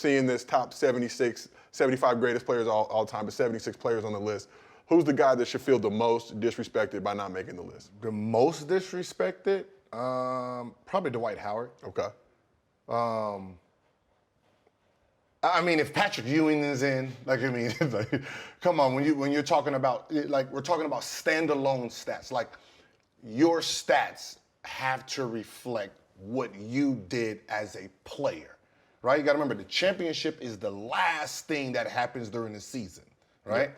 seeing this top 76, 75 greatest players all time, but 76 players on the list, who's the guy that should feel the most disrespected by not making the list? The most disrespected? Probably Dwight Howard. Okay. I mean, if Patrick Ewing is in, like, come on, when you're talking about, like, we're talking about standalone stats. Like, your stats have to reflect what you did as a player, right? You got to remember, the championship is the last thing that happens during the season, right? Yeah.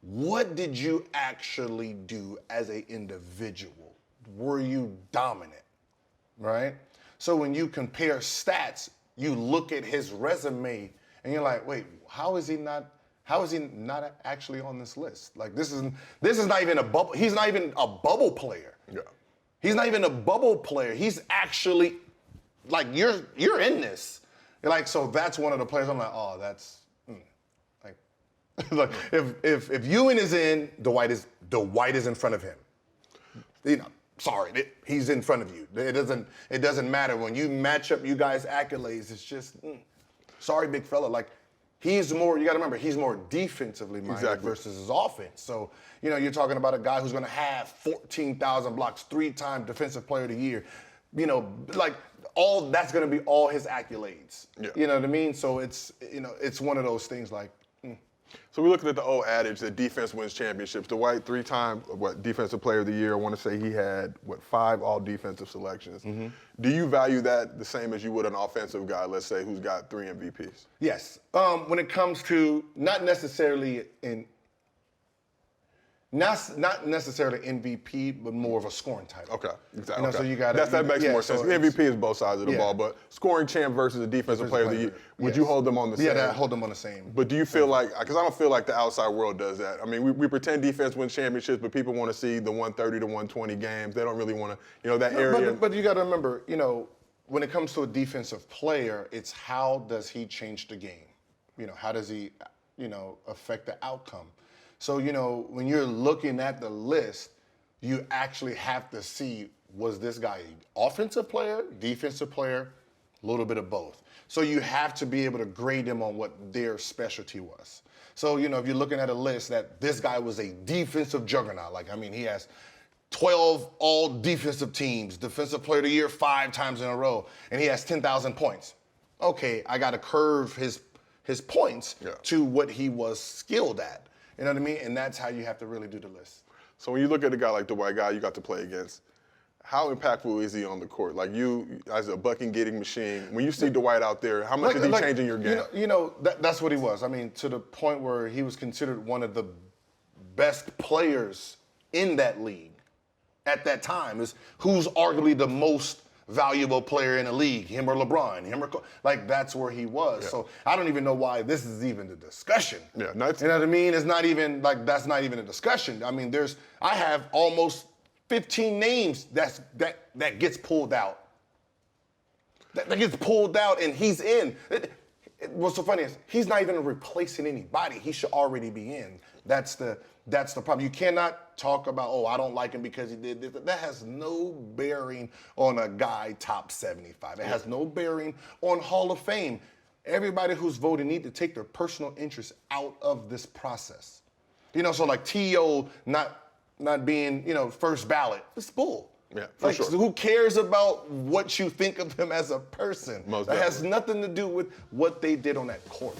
What did you actually do as an individual? Were you dominant, right? So when you compare stats, you look at his resume and you're like, wait, how is he not actually on this list? Like, this is not even a bubble. He's not even a bubble player. Yeah. He's not even a bubble player. He's actually, like, you're in this. Like, so that's one of the players I'm like, oh, that's like if Ewing is in, Dwight is in front of him. You know, sorry, he's in front of you. It doesn't matter when you match up you guys' accolades. It's just sorry, big fella. Like, he's more. You got to remember, he's more defensively minded versus his offense. So you know, you're talking about a guy who's going to have 14,000 blocks, 3-time Defensive Player of the Year. You know, like, all that's going to be all his accolades. Yeah. You know what I mean? So it's one of those things like. So we're looking at the old adage that defense wins championships. Dwight, 3-time Defensive Player of the Year. I want to say he had 5 all-defensive selections. Mm-hmm. Do you value that the same as you would an offensive guy, let's say, who's got 3 MVPs? Yes. When it comes to not necessarily MVP, but more of a scoring title. Okay, exactly. You know, so you got that makes more sense. The MVP is both sides of the ball, but scoring champ versus a defensive player of the year, would you hold them on the same? Yeah, I hold them on the same. But do you feel like, because I don't feel like the outside world does that. I mean, we pretend defense wins championships, but people want to see the 130 to 120 games. They don't really want to, that area. But you got to remember, when it comes to a defensive player, it's how does he change the game? How does he, affect the outcome? So, when you're looking at the list, you actually have to see, was this guy an offensive player, defensive player, a little bit of both. So you have to be able to grade them on what their specialty was. So, if you're looking at a list that this guy was a defensive juggernaut, he has 12 all defensive teams, Defensive Player of the Year 5 times in a row, and he has 10,000 points. Okay, I got to curve his points to what he was skilled at. You know what I mean? And that's how you have to really do the list. So when you look at a guy like Dwight, guy you got to play against, how impactful is he on the court? Like, you, as a bucket-getting machine, when you see Dwight out there, how much is he changing your game? That's what he was. I mean, to the point where he was considered one of the best players in that league at that time. Is who's arguably the most valuable player in the league, him or LeBron, that's where he was. Yeah. So I don't even know why this is even the discussion. Yeah, you know what I mean? It's not even, that's not even a discussion. I mean, I have almost 15 names that gets pulled out. That gets pulled out and he's in. What's so funny is he's not even replacing anybody. He should already be in. That's the problem. You cannot talk about, I don't like him because he did this. That has no bearing on a guy top 75. It has no bearing on Hall of Fame. Everybody who's voting need to take their personal interests out of this process. So like T.O. not being, first ballot, it's bull. Yeah, for sure. Who cares about what you think of him as a person? Most that has nothing to do with what they did on that court.